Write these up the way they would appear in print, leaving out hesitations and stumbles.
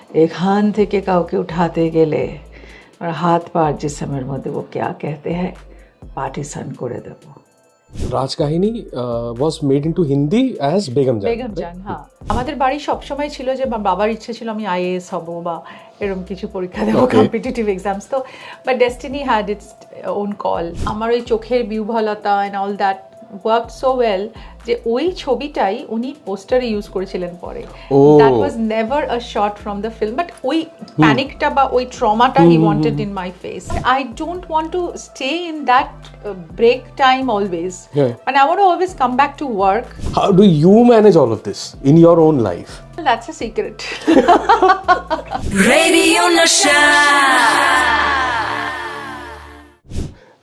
এখান থেকে কাউকে উঠাতে গেলে আর হাত পা জিসমের মধ্যে ও क्या कहते हैं পার্টিশন করে দেব। Rajkahini was made into Hindi as Begum Jaan. Begum জান, হ্যাঁ। আমাদের বাড়ি সবসময় ছিল যে বাবার ইচ্ছে ছিল আমি আইএএস হব বা এরকম কিছু পরীক্ষা দেবো, কম্পিটিটিভ এক্সামস। তো but destiny had its own call. আমার ওই চোখের বিহ্বলতা and all that worked so well যে ওই ছবিটাই উনি পোস্টারে ইউজ করেছিলেন পরে। That was never a shot from the film, but ওই প্যানিকটা বা ওই ট্রমাটা he wanted in my face. I don't want to stay in that break time always, মানে I want to always come back to work. How do you manage all of this in your own life? That's a secret. Radio Nasha.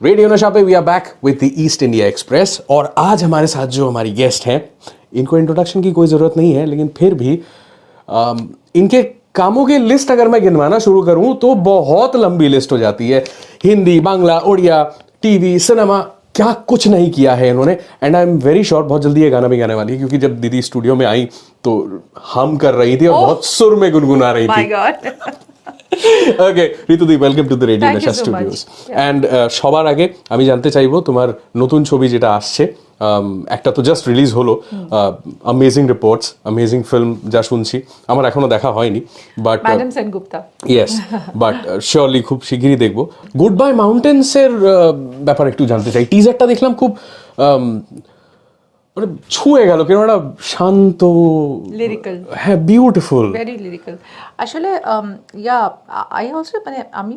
Radio Nasha पे we are back with the East India Express. और आज हमारे साथ जो हमारी guest हैं, इनको introduction की कोई ज़रूरत नहीं है, लेकिन फिर भी इनके कामों की लिस्ट अगर मैं गिनवाना शुरू करूं तो बहुत लंबी लिस्ट हो जाती है। हिंदी, बांग्ला, उड़िया, टीवी, सिनेमा, क्या कुछ नहीं किया है इन्होंने। And I am very sure बहुत जल्दी ये गाना भी गाने वाली है, क्योंकि जब दीदी स्टूडियो में आई तो हम कर रही थी और बहुत सुर में गुनगुना रही थी। My God. ওকে ঋতুদি, welcome to the radio Thank you Nesha so studios. much. And সবার আগে আমি জানতে চাইবো তোমার নতুন ছবি যেটা আসছে, একটা তো জাস্ট রিলিজ হলো, অ্যামেজিং রিপোর্টস, অ্যামেজিং ফিল্ম যা শুনছি, আমার এখনো দেখা হয়নি, but madam Sengupta. Yes, but surely খুব শিগগিরই দেখবো। গুড বাই মাউন্টেন্সের ব্যাপারে একটু জানতে চাই। টিজারটা দেখলাম, খুব মানে ছুঁয়ে গেল, কেন একটা শান্ত, লিরিক্যাল, হ্যাঁ, বিউটিফুল, ভেরি লিরিক্যাল। আসলে আই অলসো, মানে আমি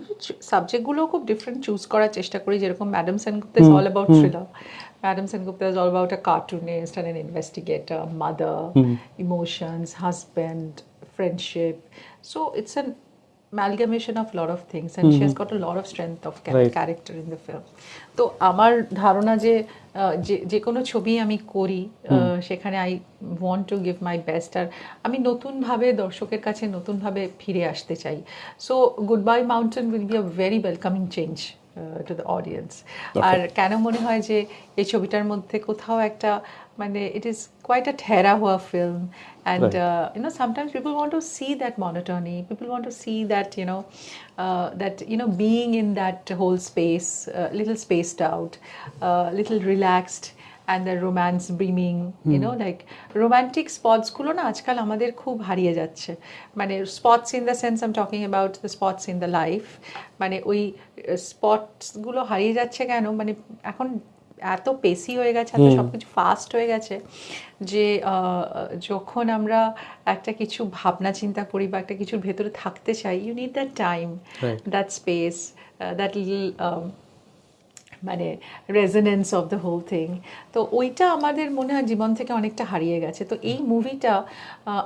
সাবজেক্টগুলো খুব ডিফারেন্ট চুজ করার চেষ্টা করি। যেরকম madam Sengupta is all about thriller, madam Sengupta is all about a cartoonist and an investigator, mother, emotions, husband, friendship. So it's an amalgamation of a lot of things, and she has got a lot of strength of character in the film. তো আমার ধারণা যে যে কোনো ছবি আমি করি সেখানে I want to give my best, আর আমি নতুনভাবে দর্শকের কাছে নতুনভাবে ফিরে আসতে চাই। So Goodbye Mountain will be a very welcoming change to the audience. আর কেন মনে হয় যে এই ছবিটার মধ্যে কোথাও একটা, মানে ইট ইজ কোয়াইট আ ঠেরা হওয়া film, and sometimes people want to see that monotony, people want to see that being in that whole space, little spaced out, little relaxed, and the romance brimming, like romantic spots gulo na ajkal amader khub hariye jacche, mane spots in the sense I'm talking about the spots in the life, mane oi spots gulo hariye jacche keno, mane ekhon এত পেসি হয়ে গেছে, এত সব কিছু fast হয়ে গেছে যে যখন আমরা একটা কিছু ভাবনা চিন্তা করি বা একটা কিছুর ভেতরে থাকতে চাই, you need that time, that space, that little মানে resonance of the whole thing. তো ওইটা আমাদের মনে হয় জীবন থেকে অনেকটা হারিয়ে গেছে। তো এই মুভিটা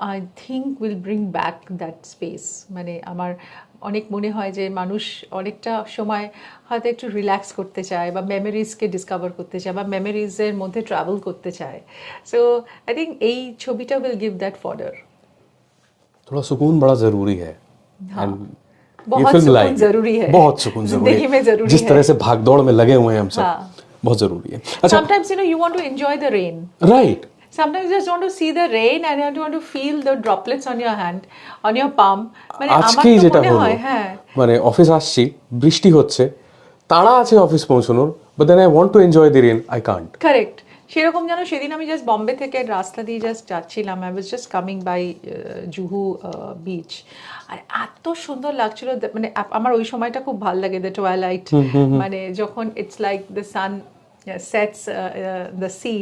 I think will bring back that space. মানে আমার অনেক মনে হয় যে মানুষ অনেকটা সময় হয়তো একটু রিল্যাক্স করতে চায় বা মেমোরিজকে ডিসকভার করতে চায় বা মেমোরিজের মধ্যে ট্রাভেল করতে চায়। সো আই থিঙ্ক এই ছবিটা উইল গিভ দ্যাট ফডার। थोड़ा सुकून बड़ा जरूरी है। हाँ, ये फिल्म लाइक जरूरी है, बहुत सुकून जरूरी है, जिस तरह से भागदौड़ में लगे हुए हैं हम सब, बहुत जरूरी है। अच्छा, sometimes you want to enjoy the rain, right? Sometimes you just want to see the rain and you want to feel the droplets on your hand, on your palm. মানে আজকেই যেটা হলো, হ্যাঁ, মানে অফিস আসছি, বৃষ্টি হচ্ছে, তাড়া আছে অফিস পৌঁছানোর, but then I want to enjoy the rain, I can't. Correct. সেরকম যেন সেদিন আমি জাস্ট বম্বে থেকে রাস্তা দিয়ে জাস্ট যাচ্ছিলাম, I was just coming by Juhu beach, আর এত সুন্দর লাগছিল। মানে আমার ওই সময়টা খুব ভালো লাগে, দ্য টুয়াইলাইট, মানে যখন it's like the sun sets the sea,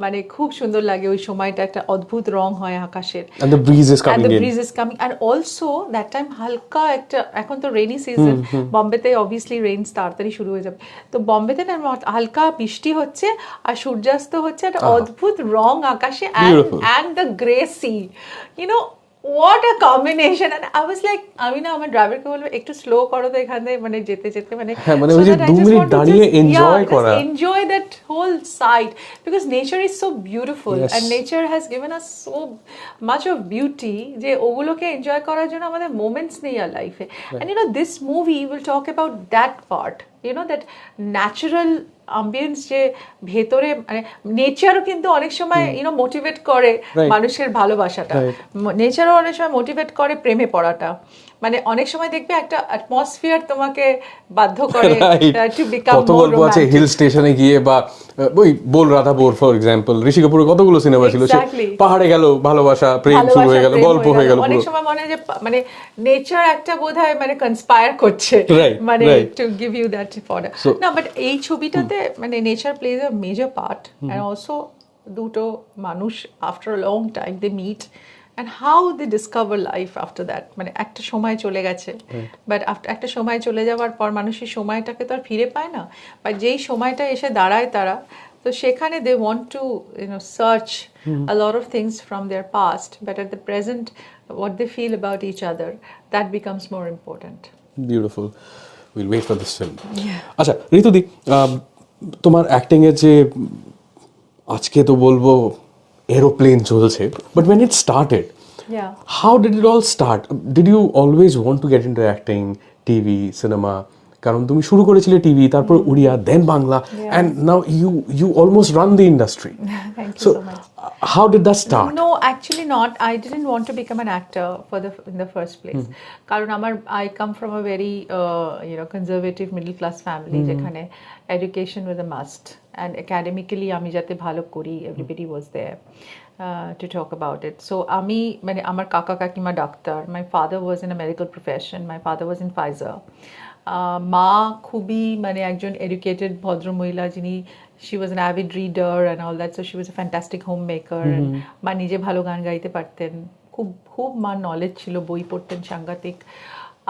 মানে খুব সুন্দর লাগে ওই সময়টা, একটা অদ্ভুত রং হয় আকাশের, and the breeze is coming in, and also that time হালকা একটা, এখন তো রেইনি সিজন, বম্বেতে অবভিয়াসলি রেইন তাড়াতাড়ি শুরু হয়ে যাবে, তো বম্বেতে না হালকা বৃষ্টি হচ্ছে আর সূর্যাস্ত হচ্ছে, একটা অদ্ভুত রং আকাশে, and the grey sea, what a combination. And I was like, আমি না আমার ড্রাইভারকে বলবো একটু স্লো করো তো এখানে, মানে যেতে যেতে, মানে মানে ওই যে 2 মিনিট দাঁড়িয়ে এনজয় করা, enjoy that whole sight, because nature is so beautiful, and nature has given us so much of beauty যে ওগুলোকে এনজয় করার জন্য আমাদের মোমেন্টস নেই আর লাইফে। And this movie will talk about that part, that natural ambience যে ভেতরে মানে নেচারও কিন্তু অনেক সময় মোটিভেট করে Right. মানুষের ভালোবাসাটা, Right. নেচারও অনেক সময় মোটিভেট করে প্রেমে পড়াটা, মানে অনেক সময় দেখবে একটা অ্যাটমসফিয়ার তোমাকে বাধ্য করে টু বিকাম কত মোর গল্প আছে হিল স্টেশনে গিয়ে, বা ওই বোল রাধাপুর ফর এক্সাম্পল, ঋষি কাপুরের কতগুলো সিনেমা ছিল, সে Exactly. পাহাড়ে গেল, ভালোবাসা প্রেম শুরু হয়ে গেল, গল্প হয়ে গেল অনেক পুরো। সময় মনে হয় যে মানে নেচার একটা বোধহয় মানে কনস্পায়ার করছে, Right, মানে right. To give you that fodder So- না, বাট এই ছবিটাতে মানে nature plays a major part, and also দুটো মানুষ after a long time they meet and how they discover life after that, মানে একটা সময় চলে গেছে, বাট একটা সময় চলে যাওয়ার পর মানুষের সময়টাকে তো আর ফিরে পায় না, বা যেই সময়টা এসে দাঁড়ায় তারা, তো সেখানে they want to search a lot of things from their past, but at the present what they feel about each other, that becomes more important. Beautiful, will wait for this film. আচ্ছা ঋতুদি, তোমার acting এর যে আজকে তো বলবো aeroplane চলছে, but when it started, Yeah. how did it all start? Did you always want to get into acting, TV, cinema? কারণ তুমি শুরু করেছিলে টিভি, তারপর উড়িয়া, দেন Bangla, and now you almost run the industry. Thank you So so much. how did that start? No, actually not. I didn't want to become an actor in the first place. কারণ I come from a very conservative middle class family, যেখানে education was a must, and academically আমি যাতে ভালো করি, everybody was there to talk about it. So আমি মানে আমার কাকা কাকিমা doctor, my father was in a medical profession, my father was in Pfizer. মা খুবই মানে একজন এডুকেটেড ভদ্র মহিলা, যিনি she was an avid reader and all that, so she was a fantastic homemaker. মা নিজে ভালো গান গাইতে পারতেন, খুব খুব মার নলেজ ছিল, বই পড়তেন সাংঘাতিক।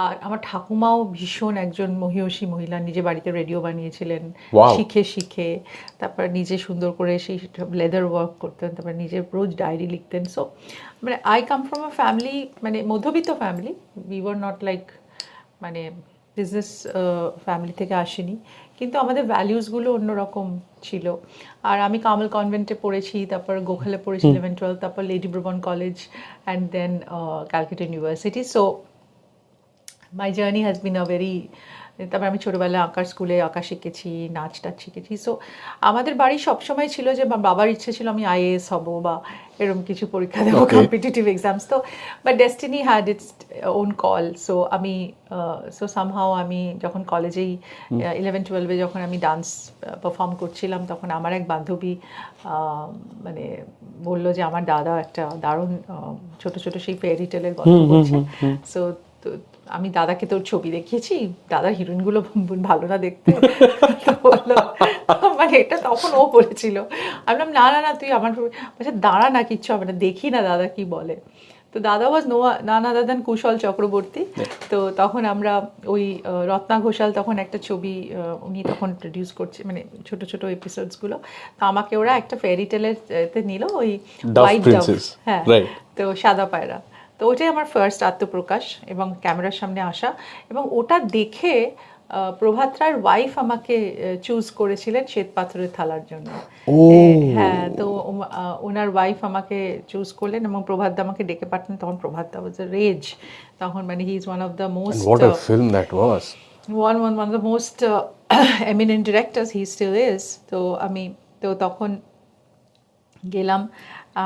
আর আমার ঠাকুমাও ভীষণ একজন মহিয়সী মহিলা, নিজে বাড়িতে রেডিও বানিয়েছিলেন Wow. শিখে শিখে, তারপর নিজে সুন্দর করে সেই লেদার ওয়ার্ক করতেন, তারপর নিজে রোজ ডায়েরি লিখতেন। সো মানে I come from a family, মানে মধ্যবিত্ত family, we were not like মানে বিজনেস ফ্যামিলি থেকে আসেনি, কিন্তু আমাদের ভ্যালিউসগুলো অন্যরকম ছিল। আর আমি কামল কনভেন্টে পড়েছি, তারপর গোখলে পড়েছি 11-12, তারপর Lady Brabourne College, and then Calcutta University. So my journey has been a very, তারপর আমি ছোটোবেলায় আঁকার স্কুলে আঁকা শিখেছি, নাচ টাচ শিখেছি। সো আমাদের বাড়ি সবসময় ছিল যে বাবার ইচ্ছে ছিল আমি আইএএস হব বা এরকম কিছু পরীক্ষা দেবো, কম্পিটিটিভ এক্সামস। তো but destiny had its own call. So আমি সামহাও আমি যখন কলেজেই 11-12 যখন আমি ডান্স পারফর্ম করছিলাম, তখন আমার এক বান্ধবী মানে বললো যে আমার দাদা একটা দারুণ ছোট ছোট সেই ফেয়ারি টেলের গল্প বলছে। সো আমি দাদাকে তোর ছবি দেখিয়েছি, দাদার হিরোইনগুলো ভালো না দেখতে, তো বললো মানে এটা তখন ও বলেছিল। আমি বললাম না না না তুই আমার বলছে দাঁড়া না, কিচ্ছু হবে না, দেখি না দাদা কি বলে। তো দাদা ওয়াজ নান আদার দ্যান কুশল চক্রবর্তী। তো তখন আমরা ওই রত্না ঘোষাল তখন একটা ছবি উনি তখন প্রডিউস করছে, মানে ছোট ছোট এপিসোডসগুলো। তো আমাকে ওরা একটা ফেয়ারি টেলের নিল, ওই হোয়াইট ডাভ, হ্যাঁ, তো সাদা পায়রা। তো ওটাই আমার ফার্স্ট আত্মপ্রকাশ এবং ক্যামেরার সামনে আসা, এবং ওটা দেখে প্রভাত রায়ের ওয়াইফ আমাকে চুজ করেছিলেন শ্বেত পাথরের থালার জন্য। হ্যাঁ, তো ওনার ওয়াইফ আমাকে চুজ করলেন এবং প্রভাত দা আমাকে ডেকে পাঠালেন। তখন প্রভাত দা ওয়াজ আ রেজ, তখন মানে he is one of the most one of the most eminent directors, he still is. তো আমি তো তখন গেলাম,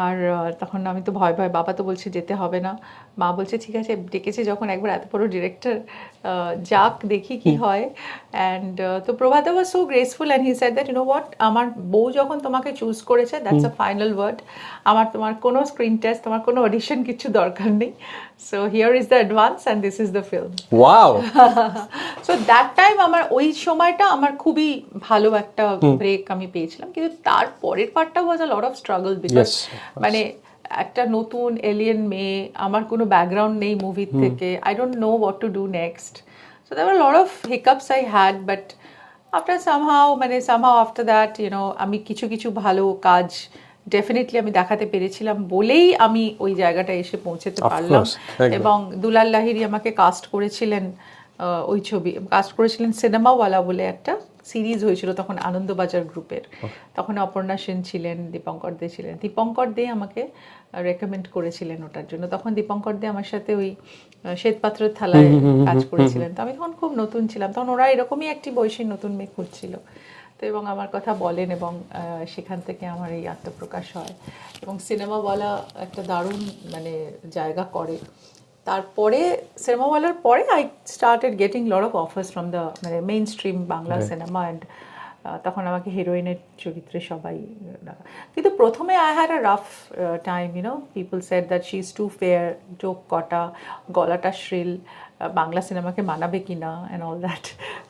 আর তখন আমি তো ভয় ভয়, বাবা তো বলছে যেতে হবে না, মা বলছে ঠিক আছে ডেকেছে যখন একবার এত বড় ডিরেক্টর, যাক দেখি কি হয়। অ্যান্ড তো Prabhat was so graceful and he said that you know what, আমার বউ যখন তোমাকে চুজ করেছে দ্যাটস আ ফাইনাল ওয়ার্ড, তোমার কোনো স্ক্রিন টেস্ট, তোমার কোনো অডিশন কিছু দরকার নেই। So here is the advance and this is the film. Wow. So that time আমার ওই সময়টা আমার খুবই ভালো একটা ব্রেক আমি পেয়েছিলাম, কিন্তু তারপরের পার্টটা ওয়াজ আ লট অফ স্ট্রাগল, বিকজ মানে একটা নতুন এলিয়েন মেয়ে, আমার কোনো ব্যাকগ্রাউন্ড নেই মুভির থেকে, I don't know what to do next. So there were lot of hiccups I had, but after somehow after that আমি কিছু কিছু ভালো কাজ ডেফিনেটলি আমি দেখাতে পেরেছিলাম বলেই আমি ওই জায়গাটায় এসে পৌঁছতে পারলাম। এবং দুলাল লাহিড়ী আমাকে কাস্ট করেছিলেন, ওই ছবি কাস্ট করেছিলেন সিনেমাওয়ালা বলে একটা সিরিজ হয়েছিল তখন আনন্দবাজার গ্রুপের, তখন অপর্ণা সেন ছিলেন, দীপঙ্কর দে ছিলেন। দীপঙ্কর দে আমাকে রেকমেন্ড করেছিলেন ওটার জন্য, তখন দীপঙ্কর দে আমার সাথে ওই শ্বেতপাত্রের থালায় কাজ করেছিলেন। তো আমি তখন খুব নতুন ছিলাম, তখন ওরা এরকমই একটি বয়সী নতুন মেয়ে খুঁজছিল। তো এবং আমার কথা বলেন এবং সেখান থেকে আমার এই আত্মপ্রকাশ হয় এবং সিনেমাওয়ালা একটা দারুণ মানে জায়গা করে। তারপরে সিনেমাওয়ালার পরে I started getting lot of offers from the মানে mainstream Bangla cinema and তখন আমাকে হিরোইনের চরিত্রে সবাই ডাকা। কিন্তু প্রথমে I had a rough time, you know, people said that she is too fair, চোখ কটা, গলাটা শ্রিল, বাংলা সিনেমাকে মানাবে কি না and all that.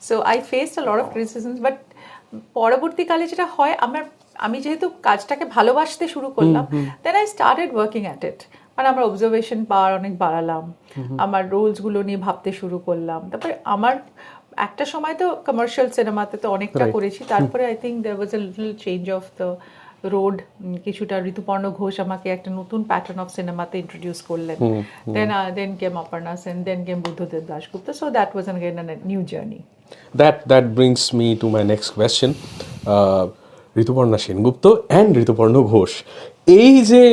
So I faced a lot of criticisms, but পরবর্তীকালে যেটা হয় আমি যেহেতু কাজটাকে ভালোবাসতে শুরু করলাম, then I started working at it. মানে আমার অবজারভেশন পাওয়ার অনেক বাড়ালাম, আমার রোলসগুলো নিয়ে ভাবতে শুরু করলাম। তারপরে আমার একটা সময় তো কমার্শিয়াল সিনেমাতে তো অনেকটা করেছি, তারপরে I think there was a little change of the road. কিছুটা ঋতুপর্ণ ঘোষ আমাকে একটা নতুন প্যাটার্ন অফ সিনেমাতে ইন্ট্রোডিউস করলেন। Then came Aparna Sen, then came Buddhadeb Dasgupta. So that was again a new journey. That brings me to my next question. Rituparna Sengupta and Rituparno Ghosh, এই যে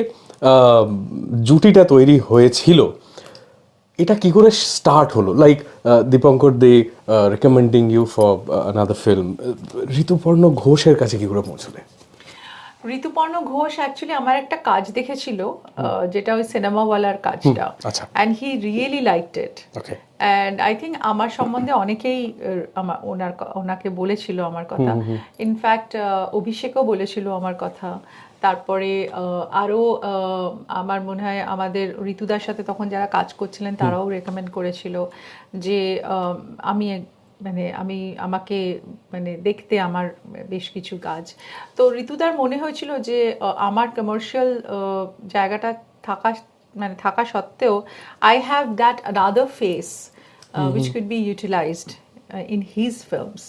জুটিটা তৈরি হয়েছিল, এটা কি করে স্টার্ট হলো? Like Dipankar De recommending you for another film, Rituparno ঘোষের কাছে কি করে পৌঁছলে? ঋতুপর্ণ ঘোষ অ্যাকচুয়ালি আমার একটা কাজ দেখেছিল, যেটা ওই সিনেমাওয়ালার কাজটা, আচ্ছা। And he really liked it. Okay. And I think আমার সম্বন্ধে অনেকেই ওনাকে বলেছিল আমার কথা। ইনফ্যাক্ট অভিষেকও বলেছিল আমার কথা। তারপরে আরও আমার মনে হয় আমাদের ঋতুদার সাথে তখন যারা কাজ করছিলেন তারাও রেকমেন্ড করেছিল যে আমাকে মানে দেখতে আমার বেশ কিছু কাজ। তো ঋতুদার মনে হয়েছিল যে আমার কমার্শিয়াল জায়গাটা থাকা সত্ত্বেও I have that another face which could be utilized in his films.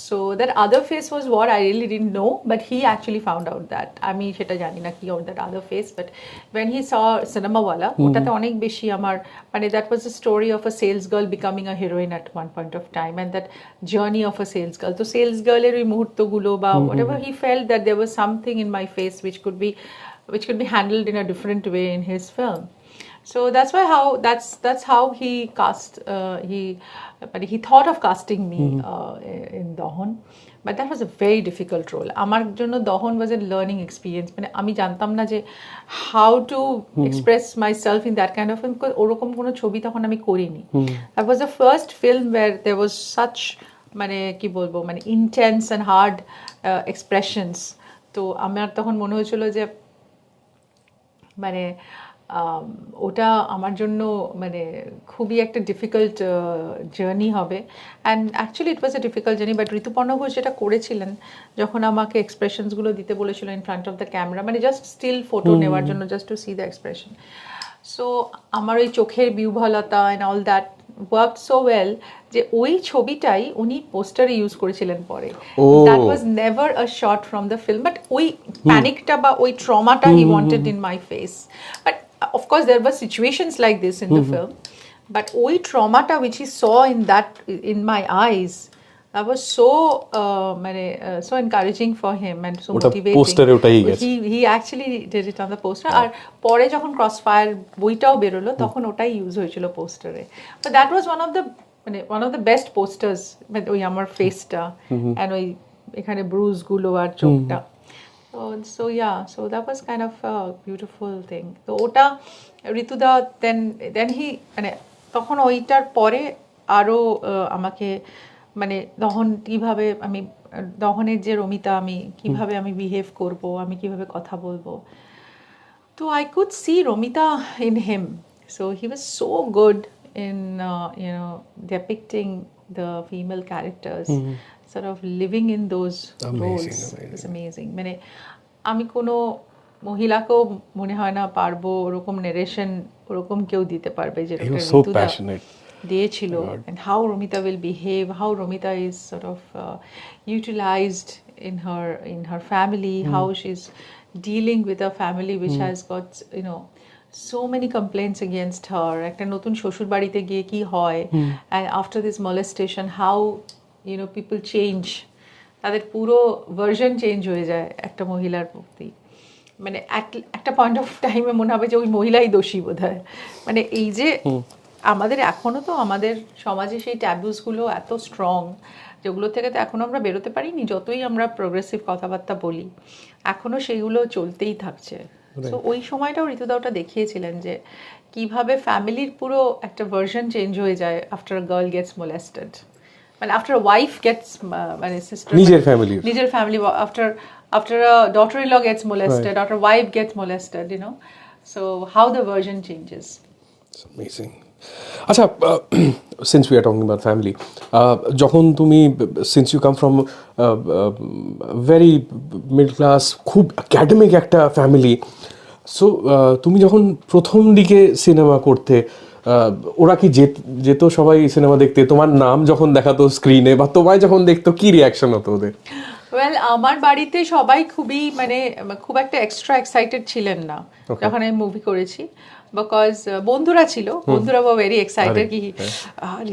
So that other face was what I really didn't know, but he actually found out that. আমি সেটা জানি না কি that other face, but when he saw Cinemawala, ওটাতে অনেক বেশি আমার মানে that was a story of a sales girl becoming a heroine at one point of time, and that journey of a sales girl. তো sales girl এর ওই মুহূর্তগুলো বা whatever, he felt that there was something in my face which could be handled in a different way in his film. So that's how he cast. He thought of casting me in Dahan, but that was a very difficult role. আমার জন্য Dahan was a learning experience. মানে আমি জানতাম না যে how to express myself in that kind of film, because ওরকম কোনো ছবি তখন আমি করিনি. That was the first film where there was such মানে কি বলবো মানে intense and hard expressions. তো আমার তখন মনে হয়েছিল যে মানে ওটা আমার জন্য মানে খুবই একটা ডিফিকাল্ট জার্নি হবে। And actually it was a difficult journey, but Rituparno Ghosh যেটা করেছিলেন যখন আমাকে এক্সপ্রেশনসগুলো দিতে বলেছিল in front of the camera, মানে জাস্ট স্টিল ফটো নেওয়ার জন্য, just to see the expression. So আমার ওই চোখের বিহ্বলতা and all that worked so well যে ওই ছবিটাই উনি পোস্টারে ইউজ করেছিলেন পরে। That was never a shot from the film, but ওই প্যানিকটা বা ওই ট্রমাটা he wanted in my face. But of course there were situations like this in the film, but ওই ট্রমাটা which he saw in my eyes, that was so so encouraging for him and so motivating. পোস্টারে ওটাই গেছে। He actually did it on the poster. আর পরে যখন Crossfire বইটাও বেরোলো তখন ওটাই use হয়েছিল পোস্টারে। But that was one of the best posters, মানে ওই আমার ফেসটা and ওই এখানে ব্রুজগুলো আর চোখটা। So that was kind of a beautiful thing. তো ওটা ঋতুদা then he মানে তখন ওইটার পরে আরও আমাকে মানে দহনের যে রমিতা আমি কিভাবে আমি বিহেভ করব, আমি কিভাবে কথা বলবো, তো I could see Romita in him. So he was so good in depicting the female characters, sort of living in those roles. It was amazing. মানে আমি কোনো মহিলাকেও মনে হয় না পারবো ওরকম নারেশন ওরকম কেউ দিতে পারবে যেরকম ঋতুদা দিয়েছিল, and how Romita will behave, how Romita is sort of utilized in her family, how she's dealing with a family which has got so many complaints against her. একটা নতুন শ্বশুর বাড়িতে গিয়ে কি হয়, and after this molestation how people change, তাদের পুরো version change হয়ে যায় একটা মহিলার প্রতি। মানে একটা পয়েন্ট অফ টাইমে মনে হবে যে ওই মহিলাই দোষী বোধহয়। মানে এই যে আমাদের এখনো তো আমাদের সমাজে সেই ট্যাবুসগুলো এত স্ট্রং, যেগুলো থেকে তো এখনো আমরা বেরোতে পারিনি, যতই আমরা প্রোগ্রেসিভ কথাবার্তা বলি এখনো সেইগুলো চলতেই থাকছে। তো ওই সময়টাও ঋতুদা ওটা দেখিয়েছিলেন যে কিভাবে ফ্যামিলির পুরো একটা ভার্সন চেঞ্জ হয়ে যায় আফটার গার্ল গেটস মোলেস্টেড, মানে আফটার ওয়াইফ গেটস, মানে সিস্টার, নিজের ফ্যামিলির নিজের family, after a daughter-in-law gets molested, after wife gets molested, you know, so how the version changes. It's amazing. আচ্ছা, since we are talking about family, যখন তুমি, since you come from very middle class, খুব academic একটা family, so তুমি যখন প্রথম দিকে cinema করতে, ওরা কি যেত সবাই সিনেমা দেখতে, তোমার নাম যখন দেখাতো স্ক্রিনে বা তোমায় যখন দেখতো, কি রিয়াকশন হতো ওদের? ওয়েল, আমার বাড়িতে সবাই খুবই মানে খুব একটা এক্সট্রা এক্সাইটেড ছিলেন না যখন আমি মুভি করেছি, বিকজ বন্ধুরা ছিল, বন্ধুরা ভেরি এক্সাইটেড কি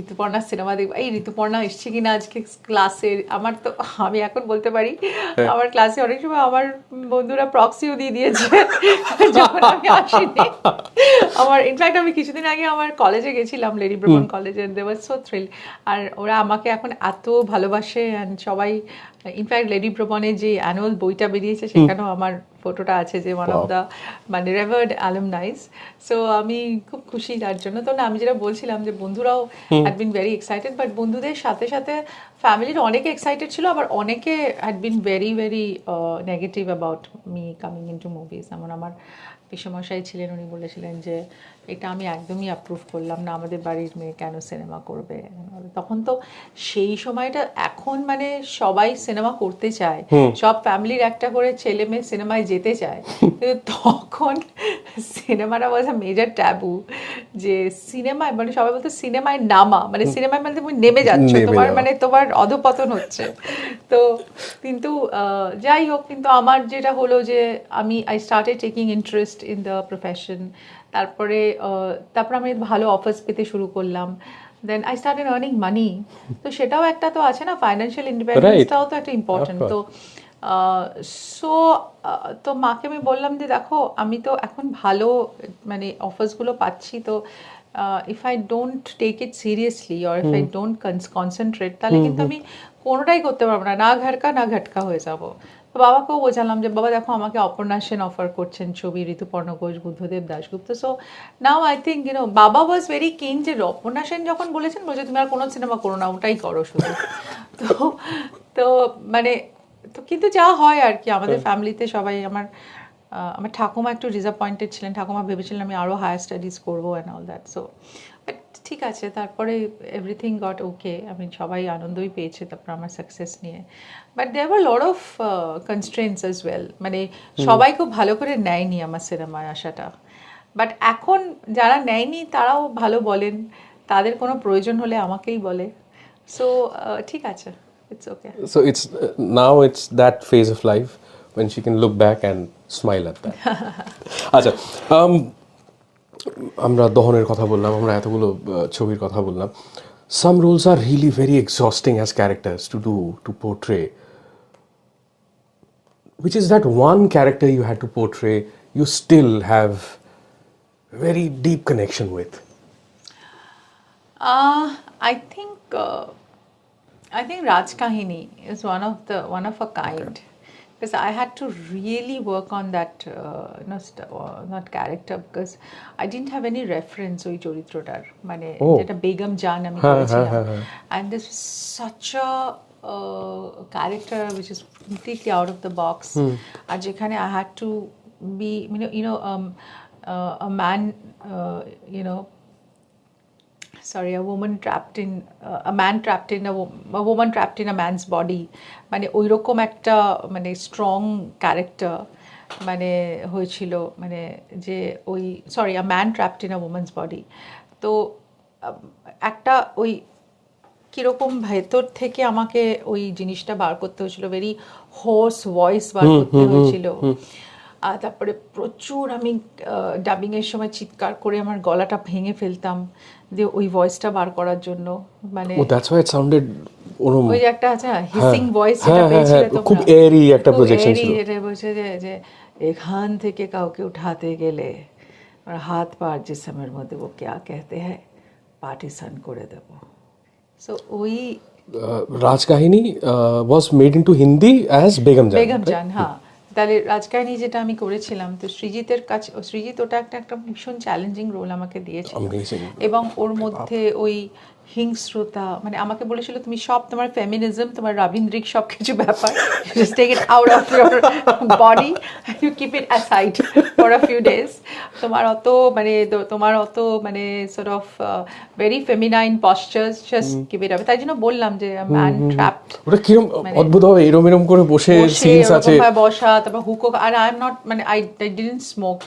ঋতুপর্ণা সিনেমা দেখবো, এই ঋতুপর্ণা এসছে কিনা আজকে ক্লাসে। আমার তো, আমি এখন বলতে পারি আমার ক্লাসে অনেক সময় আমার বন্ধুরা প্রক্সিও দিয়ে দিয়েছে যখন আমি আসিনি। আমার ইনফ্যাক্ট আমি কিছুদিন আগে আমার কলেজে গেছিলাম, লেডি ব্রমন কলেজে, দে ওয়াজ সো থ্রিল। আর ওরা আমাকে এখন এত ভালোবাসে, অ্যান্ড সবাই, ইনফ্যাক্ট লেডি ব্রমনের যে অ্যানুয়াল বইটা বেরিয়েছে সেখানেও আমার ফটোটা আছে, যে ওয়ান অফ দ্য মানে রেভার্ড অ্যালুমনাইজ। সো আমি খুব খুশি তার জন্য। তো না, আমি যেটা বলছিলাম যে বন্ধুরাও had been very excited, but বন্ধুদের সাথে সাথে ফ্যামিলির অনেকে এক্সাইটেড ছিল, আবার অনেকে had been very very negative about me coming into movies. যেমন আমার পিসমশাই ছিলেন, উনি বলেছিলেন যে এটা আমি একদমই অ্যাপ্রুভ করলাম না, আমাদের বাড়ির মেয়ে কেন সিনেমা করবে। তখন তো সেই সময়টা, এখন মানে সবাই সিনেমা করতে চায়, সব ফ্যামিলির একটা করে ছেলে মেয়ে সিনেমায় যেতে চায়, কিন্তু তখন সিনেমাটা ওয়াজ আ মেজর ট্যাবু। যে সিনেমায় মানে সবাই বলতো সিনেমায় নামা, মানে সিনেমায় মানে তুমি নেমে যাচ্ছ, তোমার মানে তোমার অধপতন হচ্ছে। তো কিন্তু যাই হোক, কিন্তু আমার যেটা হলো যে আমি I started taking interest in the profession. তারপরে আমি ভালো অফার্স পেতে শুরু করলাম, then I started earning money. তো সেটাও একটা তো আছে না, ফাইন্যান্সিয়াল ইন্ডিপেন্ডেন্সটাও তো একটা ইম্পর্টেন্ট। তো সো তো মাকে আমি বললাম যে দেখো, আমি তো এখন ভালো মানে অফার্সগুলো পাচ্ছি, তো if I don't take it seriously or if I don't concentrate, তাহলে কিন্তু আমি কোনোটাই করতে পারবো না, না ঘাটকা না ঘাটকা হয়ে যাবো। তো বাবাকেও বোঝালাম যে বাবা দেখো, আমাকে অপর্ণা সেন অফার করছেন ছবি, Rituparno Ghosh, Buddhadeb Dasgupta. So now I think you know বাবা ওয়াজ ভেরি কিন, যে অপর্ণা সেন যখন বলেছেন, বলছে তুমি আর কোনো সিনেমা করো না, ওটাই করো শুধু। তো তো মানে তো কিন্তু যা হয় আর কি, আমাদের ফ্যামিলিতে সবাই, আমার ঠাকুমা একটু ডিসঅ্যাপয়েন্টেড ছিলেন, ঠাকুমা ভেবেছিলেন আমি আরও হায়ার স্টাডিজ করবো and all that. So but ঠিক আছে, তারপরে এভরিথিং গট ওকে, আমি সবাই আনন্দই পেয়েছে তারপর আমার সাকসেস নিয়ে। But there were lot of constraints as well, মানে সবাই খুব ভালো করে নেয়নি আমার সিনেমায় আসাটা। বাট এখন যারা নেয়নি তারাও ভালো বলেন, তাদের কোনো প্রয়োজন হলে আমাকেই বলে। সো ঠিক আছে, it's okay. So it's now it's that phase of life when she can look back and smile at that. আচ্ছা, আমরা দহনের কথা বললাম, আমরা এতগুলো ছবির কথা বললাম. Some roles are really very exhausting as characters to portray. Which is that one character you had to portray, you still have very deep connection with? I think Raj Kahini is one of a kind, because I had to really work on that not character, because I didn't have any reference ওই চরিত্রটার, মানে যেটা বেগম জান আমি করেছিলাম, and this was such a character which is completely out of the box, আর যেখানে I had to be a man, a woman trapped in a man trapped in a woman trapped in a man's body, মানে ওই রকম একটা মানে strong character মানে হয়েছিল, মানে যে ওই a man trapped in a woman's body. তো একটা ওই কীরকম ভেতর থেকে আমাকে ওই জিনিসটা বার করতে হয়েছিল, ভেরি হোর্স ভয়েস বার করতে হয়েছিল। আর তারপরে প্রচুর আমি ডাবিংয়ের সময় চিৎকার করে আমার গলাটা ভেঙে ফেলতাম যে ওই ভয়েসটা বার করার জন্য, মানে দ্যাটস হোয়াই ইট সাউন্ডেড ওই যে একটা আছে হিসিং ভয়েস, যেটা পেয়েছিলে তোমরা, খুব এরি একটা প্রজেকশন ছিল, এটা বলছে যে এখান থেকে কাউকে উঠাতে গেলে আর হাত পা জিসমের মধ্যে वो क्या कहते हैं, পার্টিসান করে দেব। সো ওই Rajkahini was made into Hindi as Begum Jaan. Begum জান, হ্যাঁ। তাহলে রাজকাহিনী যেটা আমি করেছিলাম, তো সৃজিতের কাছে, সৃজিত ওটা একটা ভীষণ চ্যালেঞ্জিং রোল আমাকে দিয়েছিল। Amazing. এবং ওর মধ্যে ওই হিংস্রতা, মানে আমাকে বলেছিল তুমি সব তোমার ফেমিনিজম, তোমার রবীন্দ্রিক সব কিছু ব্যাপার, just take it out of your body and you keep it aside for a few days. তোমার অত মানে sort of very feminine postures, just keep it up. তাই জন্য বললাম যে ম্যান ট্র্যাপড। ওটা কিরকম অদ্ভুত হবে, এরম এরম করে বসে সিনস আছে, বসা, তারপর হুকো, আর আই এম নট, মানে আই ডিডন্ট স্মোক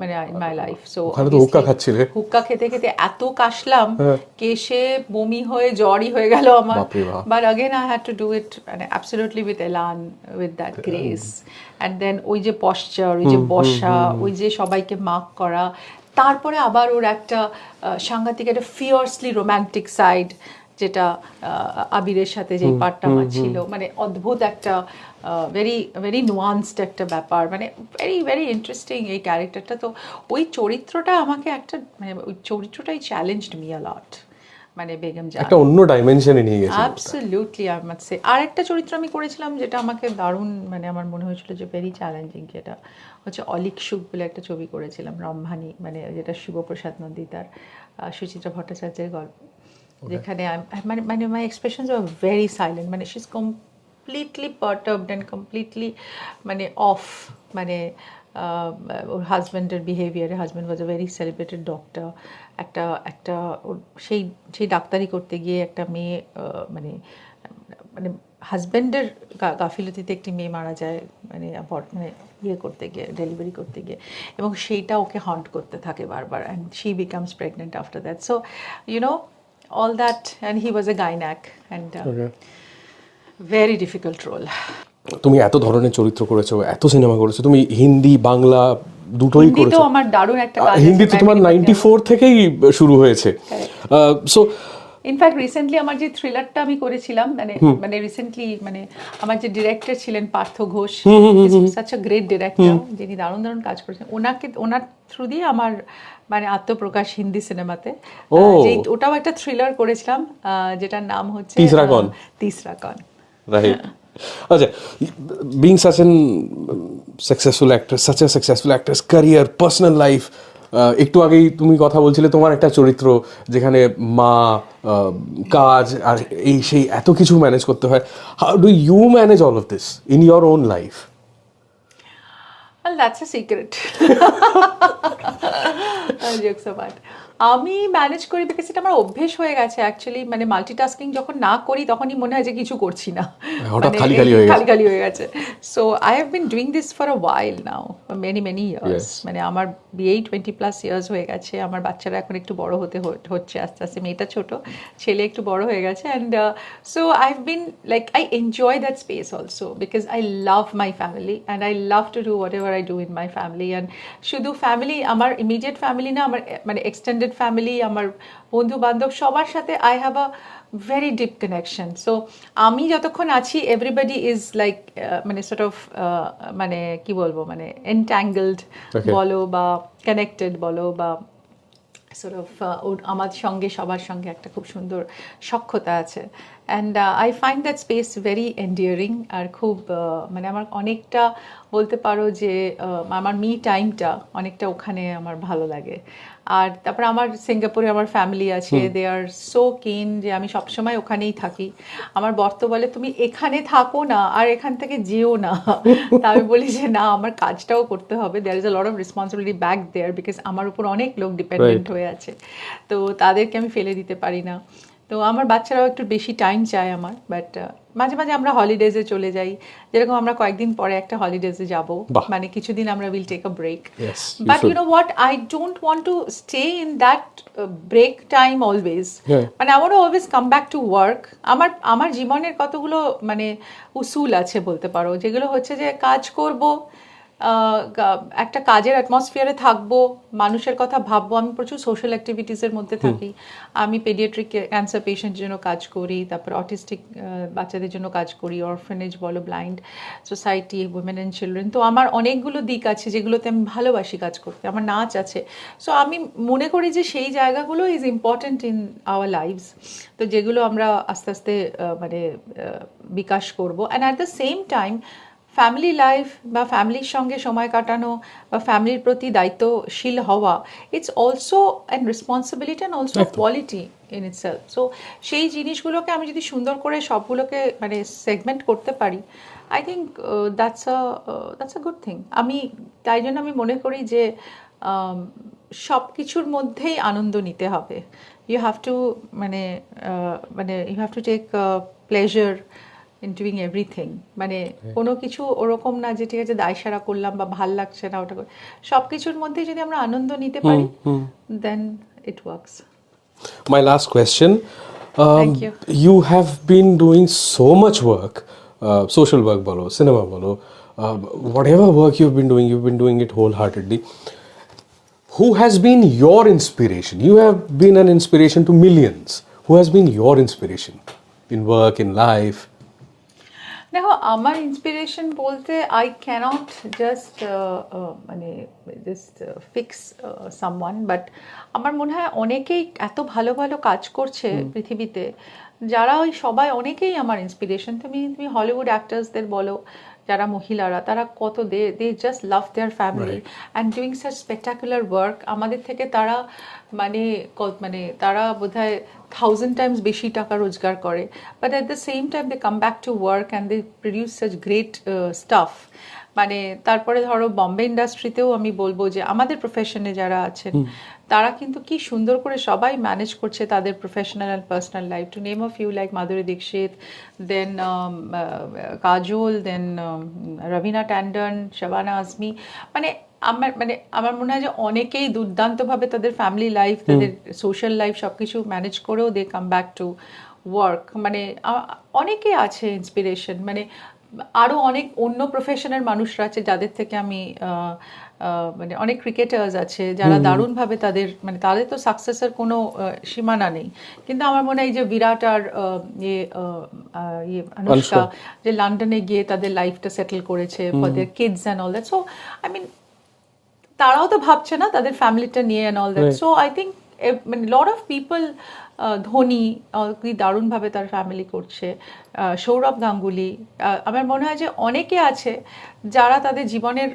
মানে ইন মাই লাইফ। সো ওখানে তো হুক্কা খাচ্ছিলে। হুক্কা খেতে খেতে এত কাশলাম, কেশে বমি হয়ে জ্বরই হয়ে গেল আমার। But again I had to do it মানে absolutely with elan, with that grace. And then ওই যে পশ্চার, ওই যে বসা, ওই যে সবাইকে মার্ক করা, তারপরে আবার ওর একটা সাংঘাতিক একটা ফিয়ার্সলি রোম্যান্টিক সাইড, যেটা আবিরের সাথে যে পার্টটা আমার ছিল, মানে অদ্ভুত একটা ভেরি ভেরি নুয়ান্সড একটা ব্যাপার, মানে ভেরি ভেরি ইন্টারেস্টিং এই ক্যারেক্টারটা। তো ওই চরিত্রটা আমাকে একটা, মানে ওই চরিত্রটাই চ্যালেঞ্জড মি আ লট, মানে বেগম জান একটা অন্য ডাইমেনশনে নিয়ে গেছে। Absolutely I must say. আর একটা চরিত্র আমি করেছিলাম যেটা আমাকে দারুণ, মানে আমার মনে হয়েছিল যে ভেরি চ্যালেঞ্জিং, যেটা হচ্ছে অলিক সুখ বলে একটা ছবি করেছিলাম, রম্ভানি, মানে যেটা শিবপ্রসাদ নন্দিতার, সুচিত্রা ভট্টাচার্যের গল্প, যেখানে মানে মানে my expressions are very silent, মানে she is completely perturbed and completely মানে অফ, মানে ওর হাজব্যান্ডের বিহেভিয়ারে, husband was a very celebrated doctor, একটা সেই সেই ডাক্তারি করতে গিয়ে একটা মেয়ে, মানে মানে হাজব্যান্ডের গাফিলতিতে একটি মেয়ে মারা যায়, মানে মানে ইয়ে করতে গিয়ে, ডেলিভারি করতে গিয়ে, এবং সেইটা ওকে হন্ট করতে থাকে বারবার, and she becomes pregnant after that. So you know all that, and he was a gynac, and very difficult role. তুমি এত ধরনের চরিত্র করেছো, এত সিনেমা করেছো, তুমি হিন্দি বাংলা দুটোই করেছো। হিন্দি তো আমার দারুণ একটা কাজ, হিন্দি তো তোমার 94 থেকেই শুরু হয়েছে। সো ইনফ্যাক্ট রিসেন্টলি আমার যে থ্রিলারটা আমি করেছিলাম, মানে রিসেন্টলি, মানে আমার যে ডিরেক্টর ছিলেন Partha Ghosh, such a great director, যিনি দারুণ দারুণ কাজ করেছেন, ওনার থ্রু দিয়ে আমার মানে আত্মপ্রকাশ হিন্দি সিনেমাতে। ওটাও একটা থ্রিলার করেছিলাম, যেটার নাম হচ্ছে তিসরা কন। রাইট। আচ্ছা, being such a successful actress, career, personal life, একটু আগেই তুমি কথা বলছিলে তোমার একটা চরিত্র যেখানে মা, কাজ আর এই সেই এত কিছু ম্যানেজ করতে হয়। How do you manage all of this in your own life? Well, that's a secret. Jokes apart. আমি ম্যানেজ করি বিকজ এটা আমার অভ্যেস হয়ে গেছে অ্যাকচুয়ালি, মানে মাল্টিটাস্কিং যখন না করি তখনই মনে হয় যে কিছু করছি না, হঠাৎ খালি খালি হয়ে গেছে। So I have been doing this for a while now, many years. মানে আমার বিয়েই 20+ ইয়ার্স হয়ে গেছে, আমার বাচ্চারা এখন একটু বড় হচ্ছে আস্তে আস্তে, মেয়েটা ছোট, ছেলে একটু বড় হয়ে গেছে, and so I have been like, I enjoy that space also because I love my family and I love to do what ever I do in my family. And শুধু ফ্যামিলি, আমার ইমিডিয়েট ফ্যামিলি না, আমার মানে extended family, আমার বন্ধু বান্ধব, সবার সাথে I have a very deep connection. So আমি যতক্ষণ আছি এভরিবডি ইজ লাইক মানে সর্ট অফ মানে কি বলবো, মানে এনট্যাঙ্গলড বলো বা কানেক্টেড বলো, বা sort of আমার সঙ্গে সবার সঙ্গে একটা খুব সুন্দর সখ্যতা আছে। And I find that space very endearing, আর খুব মানে আমার অনেকটা বলতে পারো যে আমার মি টাইমটা অনেকটা ওখানে আমার ভালো লাগে। আর তারপর আমার সিঙ্গাপুরে আমার ফ্যামিলি আছে, দে আর সো কিন যে আমি সবসময় ওখানেই থাকি। আমার বর্ত বলে তুমি এখানে থাকো না, আর এখান থেকে যেও না। তা আমি বলি যে না, আমার কাজটাও করতে হবে, there is a lot of responsibility back there, because আমার উপর অনেক লোক ডিপেন্ডেন্ট হয়ে আছে, তো তাদেরকে আমি ফেলে দিতে পারি না। তো আমার বাচ্চারাও একটু বেশি টাইম চায় আমার, বাট মাঝে মাঝে আমরা হলিডেজে চলে যাই, যেরকম আমরা কয়েকদিন পরে একটা হলিডেজে যাব, মানে কিছুদিন আমরা will take a break. But you know what, I don't want to stay in that break time always, মানে I want to always come back to work. আমার জীবনের কতগুলো মানে উসুল আছে বলতে পারো, যেগুলো হচ্ছে যে কাজ করব, একটা কাজের অ্যাটমসফিয়ারে থাকবো, মানুষের কথা ভাববো। আমি প্রচুর সোশ্যাল অ্যাক্টিভিটিসের মধ্যে থাকি। আমি পেডিয়াট্রিক ক্যান্সার পেশেন্টের জন্য কাজ করি, তারপর অটিস্টিক বাচ্চাদের জন্য কাজ করি, অরফেনেজ বলো, blind society, women and children. তো আমার অনেকগুলো দিক আছে যেগুলোতে আমি ভালোবাসি কাজ করতে, আমার নাচ আছে। সো আমি মনে করি যে সেই জায়গাগুলো is important in our lives, তো যেগুলো আমরা আস্তে আস্তে মানে বিকাশ করবো। And at the same time family life বা ফ্যামিলির সঙ্গে সময় কাটানো বা ফ্যামিলির প্রতি দায়িত্বশীল হওয়া, it's also an responsibility and also quality in itself. So সেই জিনিসগুলোকে আমি যদি সুন্দর করে সবগুলোকে মানে সেগমেন্ট করতে পারি, I think that's a good thing. আমি তাই জন্য আমি মনে করি যে সব কিছুর মধ্যেই আনন্দ নিতে হবে। ইউ হ্যাভ টু মানে you have to take pleasure in doing everything. মানে কোনো কিছু ওরকম না যে ঠিক আছে দায় সারা করলাম বা ভাল লাগছে না ওটা, সব কিছুর মধ্যে যদি আমরা আনন্দ নিতে পারি, then it works. My last question. Thank you. You have been doing so much work, social work bolo, cinema bolo, whatever work you've been doing it wholeheartedly. Who has been your inspiration? You have been an inspiration to millions. Who has been your inspiration in work, in life? দেখো, আমার inspiration বলতে I cannot just মানে just fix someone, but আমার মনে হয় অনেকেই এত ভালো ভালো কাজ করছে পৃথিবীতে, যারা ওই সবাই অনেকেই আমার ইন্সপিরেশন। তুমি হলিউড অ্যাক্টার্সদের বলো, যারা মহিলারা, তারা কত they just love their family and doing such spectacular work. আমাদের থেকে তারা মানে তারা বোধহয় 1000 টাইমস বেশি টাকা রোজগার করে, but at the same time they come back to work and they produce such great stuff. মানে তারপরে ধরো বম্বে ইন্ডাস্ট্রিতেও আমি বলবো যে আমাদের প্রফেশনে যারা আছেন তারা কিন্তু কি সুন্দর করে সবাই ম্যানেজ করছে তাদের professional and personal life. To name a few like Madhuri Dixit, then Kajol, then Raveena Tandon, Shabana Azmi. আমার মনে হয় যে অনেকেই দুর্দান্তভাবে তাদের ফ্যামিলি লাইফ, তাদের সোশ্যাল লাইফ সব কিছু ম্যানেজ করেও they come back to work. মানে অনেকে আছে ইন্সপিরেশন। মানে আরও অনেক অন্য প্রফেশনের মানুষরা আছে যাদের থেকে আমি মানে অনেক ক্রিকেটার্স আছে যারা দারুণভাবে তাদের মানে তাদের তো সাকসেসের কোনো সীমানা নেই, কিন্তু আমার মনে হয় যে বিরাট আর অনুষ্কা যে লন্ডনে গিয়ে তাদের লাইফটা সেটেল করেছে for their kids and all that. So I mean তারাও তো ভাবছে না তাদের ফ্যামিলিটা নিয়ে and all that. So I think মানে লট অফ পিপল, ধোনি কি দারুণভাবে তার ফ্যামিলি করছে, সৌরভ গাঙ্গুলি, আমার মনে হয় যে অনেকে আছে যারা তাদের জীবনের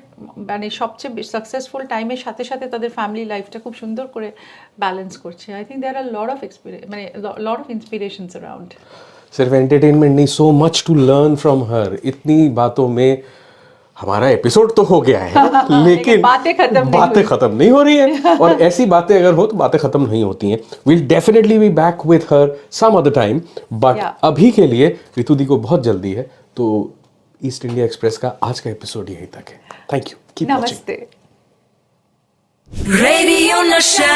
মানে সবচেয়ে সাকসেসফুল টাইমের সাথে সাথে তাদের ফ্যামিলি লাইফটা খুব সুন্দর করে ব্যালেন্স করছে। I think there are lot of মানে লট অফ ইন্সপিরেशंस अराउंड। सिर्फ एंटरटेनमेंट नहीं, so much to learn from her. इतनी बातों में हमारा एपिसोड तो हो गया है, लेकिन बातें खत्म नहीं हो रही हैं। और ऐसी बातें अगर हो तो बातें खत्म नहीं होती हैं। Will definitely be back with her some other time, but अभी के लिए ऋतु दी को बहुत जल्दी है, तो ईस्ट इंडिया एक्सप्रेस का आज का एपिसोड यहीं तक है। Thank you, keep watching. नमस्ते। Radio Nasha.